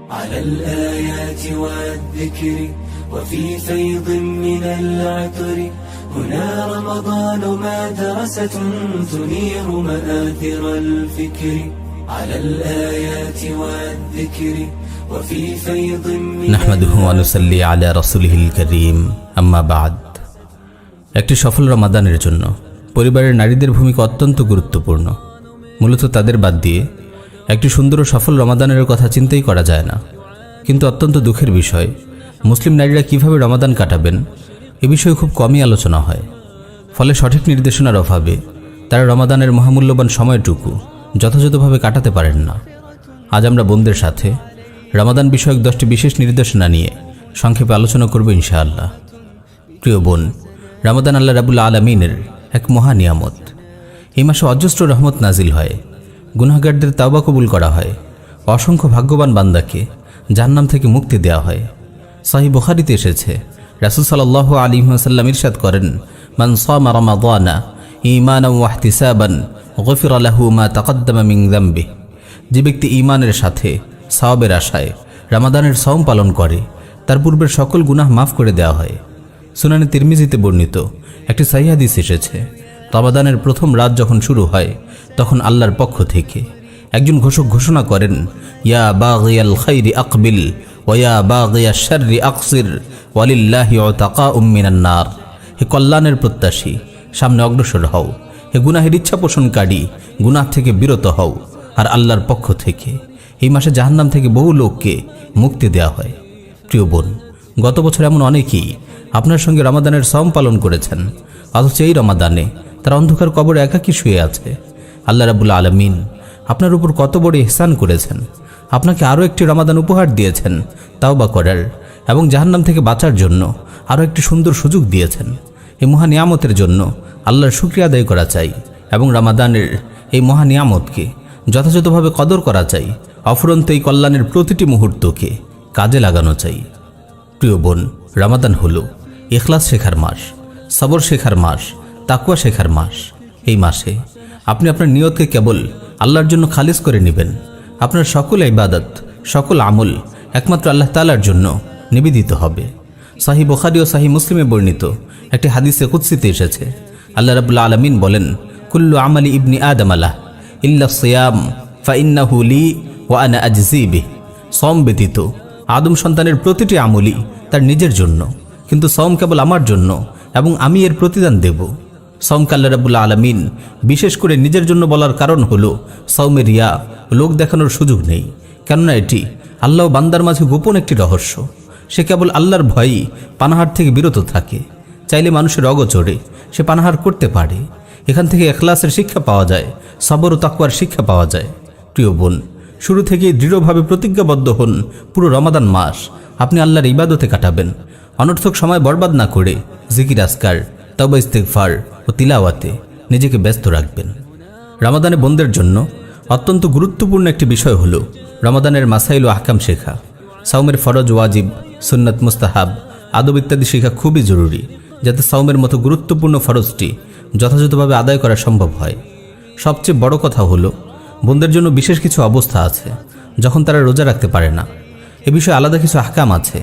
على الآيات والذكر وفي فيض من العطر هنا رمضان مدرسة تنير مآثر الفكر على الآيات والذكر وفي فيض من نحمده ونصلي على رسوله الكريم أما بعد একটি সফল রমাদানের জন্য পরিবারের নারীদের ভূমিকা অত্যন্ত গুরুত্বপূর্ণ। মূলত তাদের বাদ দিয়ে একটি সুন্দর ও সফল রমাদানের কথা চিন্তাই করা যায় না। কিন্তু অত্যন্ত দুঃখের বিষয়, মুসলিম নারীরা কিভাবে রমাদান কাটাবেন এ বিষয়ে খুব কমই আলোচনা হয়। ফলে সঠিক নির্দেশনার অভাবে তারা রমাদানের মহামূল্যবান সময়টুকু যথাযথভাবে কাটাতে পারেন না। আজ আমরা বোনদের সাথে রমাদান বিষয়ক 10টি বিশেষ নির্দেশনা নিয়ে সংক্ষেপে আলোচনা করব ইনশাআল্লাহ। প্রিয় বোন, রমাদান আল্লাহ রাব্বুল আলামিনের এক মহা নিয়ামত। এই মাসে অজস্র রহমত নাজিল হয়, গুনাহগারদের তাওবা কবুল করা হয়, অসংখ্য ভাগ্যবান বান্দাকে জাহান্নাম থেকে মুক্তি দেওয়া হয়। সহিহ বুখারীতে এসেছে, রাসূল সাল্লাল্লাহু আলাইহি ওয়াসাল্লাম ইরশাদ করেন, মান সামা রমাদানা ঈমানান ওয়া ইহতিসাবান গুফিরা লাহু মা তাকদ্দামা মিন যামবিহি। যে ব্যক্তি ঈমানের সাথে সওয়াবের আশায় রমাদানের সওম পালন করে তার পূর্বের সকল গুনাহ মাফ করে দেওয়া হয়। সুনানে তিরমিজিতে বর্ণিত একটি সহিহ হাদিস এসেছে, রমাদানের প্রথম রাত যখন শুরু হয় তখন আল্লাহর পক্ষ থেকে একজন ঘোষক ঘোষণা করেন, ইয়া বাগিয়াল খাইরি আকবিল ওয়া ইয়া বাগিয়াশ শাররি আকসির ওয়ালিল্লাহি উতাকাউম মিনান নার। হে কল্যাণের প্রত্যাশী, সামনে অগ্রসর হও। হে গুনাহের ইচ্ছা পোষণকারী, গুনাহ থেকে বিরত হও। আর আল্লাহর পক্ষ থেকে এই মাসে জাহান্নাম থেকে বহু লোককে মুক্তি দেওয়া হয়। প্রিয় বোন, গত বছর এমন অনেকেই আপনার সঙ্গে রমাদানের সওম পালন করেছেন, অথচ এই রমাদানে তারা অন্ধকার কবরে একাকী শুয়ে আছে। আল্লাহ রাব্বুল আলামিন আপনার উপর কত বড় ইহসান করেছেন। আপনাকে আরও একটি রমাদান উপহার দিয়েছেন তাওবা করার এবং জাহান্নাম থেকে বাঁচার জন্য আরও একটি সুন্দর সুযোগ দিয়েছেন। এই মহা নিয়ামতের জন্য আল্লাহর শুকরিয়া আদায় করা চাই এবং রমাদানের এই মহা নিয়ামতকে যথাযথভাবে কদর করা চাই। অফুরন্ত এই কল্যাণের প্রতিটি মুহূর্তকে কাজে লাগানো চাই। প্রিয় বোন, রমাদান হলো ইখলাস শেখার মাস, সবর শেখার মাস, তাকওয়া শেখার মাস। এই মাসে আপনি আপনার নিয়তকে কেবল আল্লাহর জন্য খালিস করে নেবেন। আপনার সকল ইবাদত, সকল আমল একমাত্র আল্লাহ তাআলার জন্য নিবেদিত হবে। সহিহ বুখারী ও সহিহ মুসলিমে বর্ণিত একটি হাদিসে কুদসিতে এসেছে, আল্লাহ রাব্বুল আলামিন বলেন, কুল্লু আমালি ইবনি আদম আলাহ ইল্লা সিয়াম ফাইন্নাহু লি ওয়া আনা আজজি বিহি। সওম ব্যতীত আদম সন্তানের প্রতিটি আমলই তার নিজের জন্য, কিন্তু সওম কেবল আমার জন্য এবং আমি এর প্রতিদান দেব। সওমকে আল্লাহ রাব্বুল আলামিন বিশেষ করে নিজের জন্য বলার কারণ হলো সওমে রিয়া, লোক দেখানোর সুযোগ নেই। কেননা এটি আল্লাহ ও বান্দার মাঝে গোপন একটি রহস্য। সে কেবল আল্লাহর ভয়ই পানাহার থেকে বিরত থাকে। চাইলে মানুষের অগোচরে সে পানাহার করতে পারে। এখান থেকে ইখলাসের শিক্ষা পাওয়া যায়, সবর ও তাকওয়ার শিক্ষা পাওয়া যায়। প্রিয় বোন, শুরু থেকেই দৃঢ়ভাবে প্রতিজ্ঞাবদ্ধ হন, পুরো রমাদান মাস আপনি আল্লাহর ইবাদতে কাটাবেন। অনর্থক সময় বরবাদ না করে জিকির আজকার, তাওবা ইস্তিগফার ও তিলাওয়াতে নিজেকে ব্যস্ত রাখবেন। রমাদানে বোনদের জন্য অত্যন্ত গুরুত্বপূর্ণ একটি বিষয় হলো রমাদানের মাসাইল ও আহকাম শেখা। সাওমের ফরজ, ওয়াজিব, সুন্নাত, মুস্তাহাব, আদব ইত্যাদি শেখা খুবই জরুরি, যাতে সাওমের মতো গুরুত্বপূর্ণ ফরজটি যথাযথভাবে আদায় করা সম্ভব হয়। সবচেয়ে বড় কথা হলো, বোনদের জন্য বিশেষ কিছু অবস্থা আছে যখন তারা রোজা রাখতে পারে না। এ বিষয়ে আলাদা কিছু আহকাম আছে।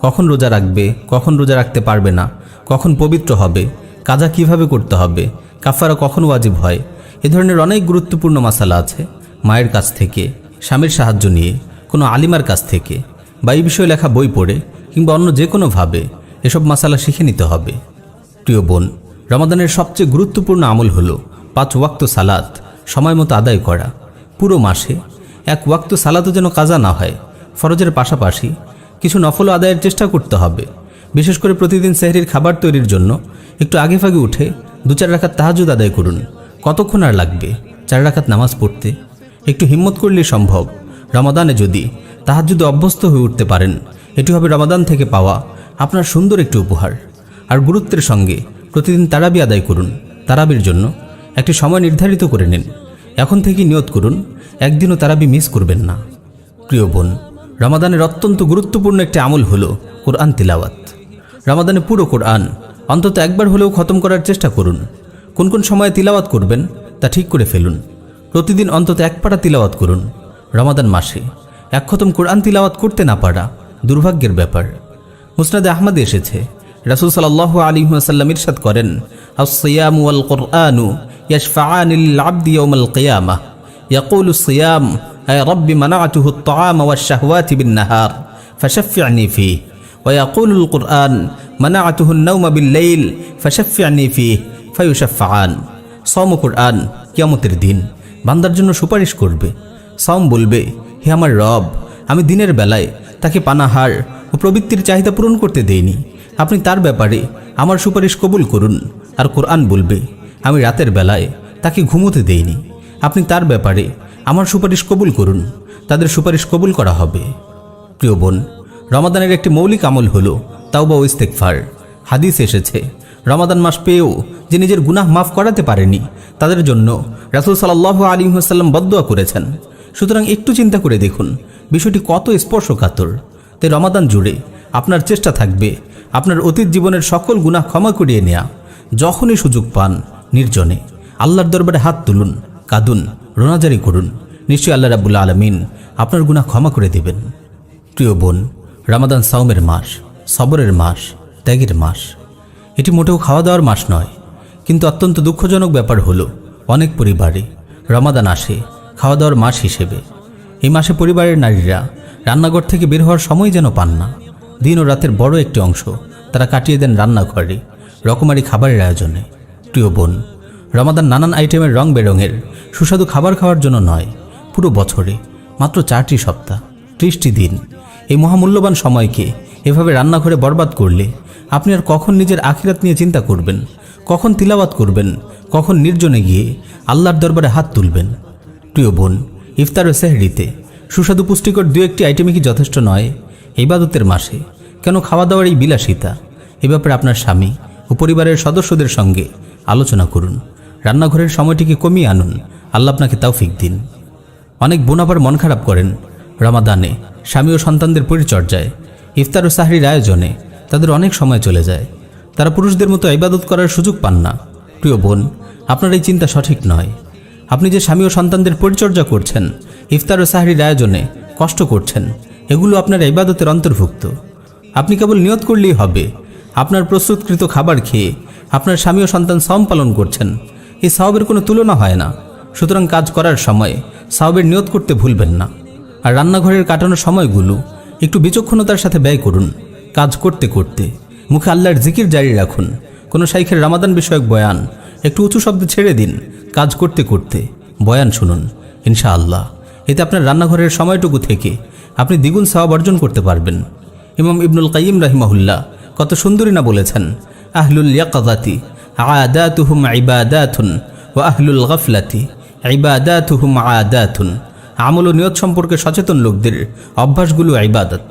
কখন রোজা রাখবে, কখন রোজা রাখতে পারবে না, কখন পবিত্র হবে, কাজা কিভাবে করতে হবে, কাফারা কখন ওয়াজিব হয়, এ ধরনের অনেক গুরুত্বপূর্ণ মাসালা আছে। মায়ের কাছ থেকে, স্বামীর সাহায্য নিয়ে, কোনো আলিমার কাছ থেকে বা এই বিষয়ে লেখা বই পড়ে কিংবা অন্য যে কোনোভাবে এসব মাসালা শিখে নিতে হবে। প্রিয় বোন, রমাদানের সবচেয়ে গুরুত্বপূর্ণ আমল হলো 5 ওয়াক্ত সালাত সময় মতো আদায় করা। পুরো মাসে 1 ওয়াক্ত সালাতও যেন কাজা না হয়। ফরজের পাশাপাশি কিছু নফল আদায়ের চেষ্টা করতে হবে। বিশেষ করে প্রতিদিন সেহরির খাবার তৈরির জন্য একটু আগে ফাগে উঠে 2-4 রাকাত তাহাজ্জুদ আদায় করুন। কতক্ষণ আর লাগবে 4 রাকাত নামাজ পড়তে? একটু হিম্মত করলেই সম্ভব। রমাদানে যদি তাহাজ্জুদে অভ্যস্ত হয়ে উঠতে পারেন, এটি হবে রমাদান থেকে পাওয়া আপনার সুন্দর একটি উপহার। আর গুরুত্বের সঙ্গে প্রতিদিন তারাবি আদায় করুন। তারাবির জন্য একটি সময় নির্ধারিত করে নিন। এখন থেকেই নিয়ত করুন, একদিনও তারাবি মিস করবেন না। প্রিয় বোন, রমাদানের অত্যন্ত গুরুত্বপূর্ণ একটি আমল হলো কোরআন তিলাওয়াত। রমাদানে পুরো কোরআন অন্তত একবার হলেও খতম করার চেষ্টা করুন। কোন কোন সময়ে তিলাওয়াত করবেন তা ঠিক করে ফেলুন। প্রতিদিন অন্তত 1 পারা তিলাওয়াত করুন। রমাদান মাসে এক খতম কোরআন তিলাওয়াত করতে না পারা দুর্ভাগ্যের ব্যাপার। মুসনাদে আহমদে এসেছে, রাসূল সাল্লাল্লাহু আলাইহি ওয়াসাল্লাম ইরশাদ করেন, আস-সিয়ামু ওয়াল কুরআনু ইয়াশফাআনি লিল আবদি ইয়াওমাল কিয়ামাহ ইয়াকুলু আস-সিয়াম আয় রাব্বি মানা'তুহু আত-তা'আমা ওয়াশ-শাহওয়াতি বিন-নাহার ফাশাফি'নি ফীহি ওয়া ইয়াকুলু আল-কুরআন মানা'তুহু আন-নাওমা বিল-লাইল ফাশাফি'নি ফীহি ফায়ুশাফা'আন। সাওম কুরআন কিয়ামতের দিন বান্দার জন্য সুপারিশ করবে। সাওম বলবে, হে আমার রব, আমি দিনের বেলায় তাকে পানাহার ও প্রবৃত্তির চাহিদা পূরণ করতে দেইনি, আপনি তার ব্যাপারে আমার সুপারিশ কবুল করুন। আর কোরআন বলবে, আমি রাতের বেলায় তাকে ঘুমোতে দেইনি, আপনি তার ব্যাপারে আমার সুপারিশ কবুল করুন, তাদের সুপারিশ কবুল করা হবে। প্রিয় বোন, রমাদানের একটি মৌলিক আমল হলো তাওবা ও ইস্তেগফার। হাদিস এসেছে, রমাদান মাস পেয়েও যে নিজের গুনাহ মাফ করাতে পারেনি তাদের জন্য রাসূল সাল্লাল্লাহু আলাইহি ওয়াসাল্লাম বদদুয়া করেছেন। সুতরাং একটু চিন্তা করে দেখুন বিষয়টি কত স্পর্শকাতর। তাই রমাদান জুড়ে আপনার চেষ্টা থাকবে আপনার অতীত জীবনের সকল গুনাহ ক্ষমা করিয়ে নেয়া। যখনই সুযোগ পান নির্জনে আল্লাহর দরবারে হাত তুলুন, কাঁদুন, রোনাজারি করুন, নিশ্চয়ই আল্লাহ রাব্বুল আলামিন আপনার গুনাহ ক্ষমা করে দেবেন। প্রিয় বোন, রমাদান সাওমের মাস, সবরের মাস, ত্যাগের মাস। এটি মোটেও খাওয়া দাওয়ার মাস নয়। কিন্তু অত্যন্ত দুঃখজনক ব্যাপার হলো অনেক পরিবারে রমাদান আসে খাওয়া দাওয়ার মাস হিসেবে। এই মাসে পরিবারের নারীরা রান্নাঘর থেকে বের হওয়ার সময় যেন পান না। দিন ও রাতের বড় একটি অংশ তারা কাটিয়ে দেন রান্নাঘরে রকমারি খাবারের আয়োজনে। প্রিয় বোন, রমাদান নানান আইটেমের রং বেরঙের সুস্বাদু খাবার খাওয়ার জন্য নয়। পুরো বছরে মাত্র 4টি সপ্তাহ, 30টি দিন। এই মহামূল্যবান সময়কে এভাবে রান্নাঘরে বরবাদ করলে আপনি আর কখন নিজের আখিরাত নিয়ে চিন্তা করবেন, কখন তিলাওয়াত করবেন, কখন নির্জনে গিয়ে আল্লাহর দরবারে হাত তুলবেন। প্রিয় বোন, ইফতার ও সেহরিতে সুস্বাদু পুষ্টিকর 2-1টি আইটেমই কি যথেষ্ট নয়? ইবাদতের মাসে কেন খাওয়া দাওয়ার এই বিলাসিতা? এ ব্যাপারে আপনার স্বামী ও পরিবারের সদস্যদের সঙ্গে আলোচনা করুন। রান্নাঘরের সময়টিকে কমিয়ে আনুন। আল্লাহ আপনাকে তৌফিক দিন। অনেক বোন আবার মন খারাপ করেন রমাদানে স্বামী ও সন্তানদের পরিচর্যায়, ইফতার ও সাহরির আয়োজনে তাদের অনেক সময় চলে যায়। তারা পুরুষদের মতো ইবাদত করার সুযোগ পান না। প্রিয় বোন, আপনার এই চিন্তা সঠিক নয়। আপনি যে স্বামী ও সন্তানদের পরিচর্যা করছেন, ইফতার ও সাহরির আয়োজনে কষ্ট করছেন, এগুলো আপনার ইবাদতের অন্তর্ভুক্ত। আপনি কেবল নিয়ত করলেই হবে আপনার প্রস্তুতকৃত খাবার খেয়ে আপনার স্বামী ও সন্তান সাওম পালন করছেন। এই সাওবের কোনো তুলনা হয় না। সুতরাং কাজ করার সময় সাওবের নিয়ত করতে ভুলবেন না। আর রান্নাঘরের কাটানোর সময়গুলো একটু বিচক্ষণতার সাথে ব্যয় করুন। কাজ করতে করতে মুখে আল্লাহর জিকির জারি রাখুন। কোনো শাইখের রমাদান বিষয়ক বয়ান একটু উঁচু শব্দে ছেড়ে দিন। কাজ করতে করতে বয়ান শুনুন। ইনশাআল্লাহ এতে আপনার রান্নাঘরের সময়টুকু থেকে আপনি দ্বিগুণ সওয়াব অর্জন করতে পারবেন। ইমাম ইবনুল কাইয়িম রাহিমাহুল্লাহ কত সুন্দরী না বলেছেন, আহলুল ইয়াকাযাতি আদাতুহুম ইবাদাতুন ওয়া আহলুল গাফলাতি ইবাদাতুহুম আদাতুন। আমল ও নিয়ত সম্পর্কে সচেতন লোকদের অভ্যাসগুলো ইবাদত,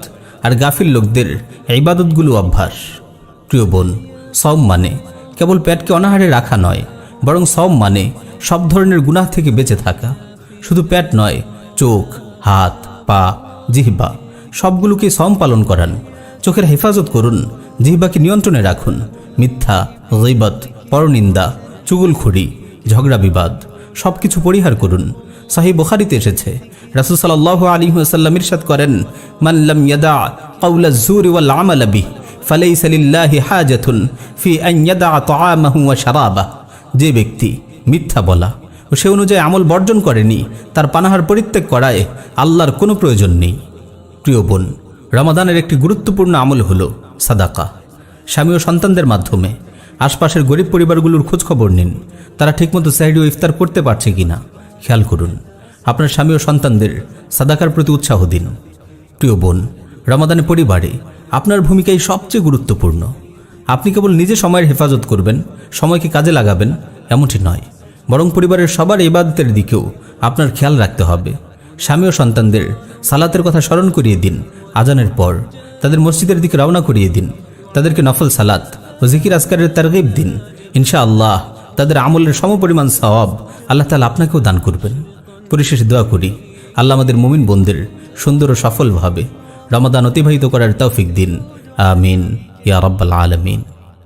আর গাফিল লোকদের ইবাদতগুলো অভ্যাস। প্রিয় বোন, সাওম মানে কেবল পেটকে অনাহারে রাখা নয়, বরং সাওম মানে সব ধরনের গুনাহ থেকে বেঁচে থাকা। শুধু পেট নয়, চোখ, হাত, পা, জিহ্বা সবগুলোকে সাওম পালন করান। চোখের হেফাজত করুন, জিহ্বাকে নিয়ন্ত্রণে রাখুন। মিথ্যা, গীবত, পরনিন্দা, চুগলখড়ি, ঝগড়া বিবাদ সব কিছু পরিহার করুন। সহিহ বুখারীতে এসেছে, রাসূল সাল্লাল্লাহু আলাইহি ওয়াসাল্লাম ইরশাদ করেন, মান লাম ইয়াদা কাওলা যুরি ওয়াল আমাল বিহি ফালাইসা লিল্লাহি হাজাতুন ফি আন ইয়াদা তাআমাহু ওয়া শারাবাহু। যে ব্যক্তি মিথ্যা বলা ও সে অনুযায়ী আমল বর্জন করেনি, তার পানাহার পরিত্যাগ করায় আল্লাহর কোনো প্রয়োজন নেই। প্রিয় বোন, রমাদানের একটি গুরুত্বপূর্ণ আমল হলো সাদাকা। স্বামী ও সন্তানদের মাধ্যমে আশপাশের গরিব পরিবারগুলোর খোঁজখবর নিন। তারা ঠিকমতো সেহরি ও ইফতার করতে পারছে কিনা খেয়াল করুন। আপনার স্বামী ও সন্তানদের সাদাকার প্রতি উৎসাহ দিন। প্রিয় বোন, রমাদানে পরিবারে আপনার ভূমিকাই সবচেয়ে গুরুত্বপূর্ণ। আপনি কেবল নিজে সময়ের হেফাজত করবেন, সময়কে কাজে লাগাবেন এমনটি নয়, বরং পরিবারের সবার ইবাদতের দিকেও আপনার খেয়াল রাখতে হবে। স্বামী ও সন্তানদের সালাতের কথা স্মরণ করিয়ে দিন। আজানের পর তাদের মসজিদের দিকে রওনা করিয়ে দিন। তাদেরকে নফল সালাত ও জিকির আজকারের তারগিব দিন। ইনশাআল্লাহ তাদের আমলের সমপরিমাণ সওয়াব আল্লাহ তাআলা আপনাকেও দান করবেন। পরিশেষে দোয়া করি, আল্লাহ আমাদের মুমিন বোনদের সুন্দর ও সফলভাবে রমাদান অতিবাহিত করার তৌফিক দিন। আমিন ইয়া রাব্বাল আলামিন।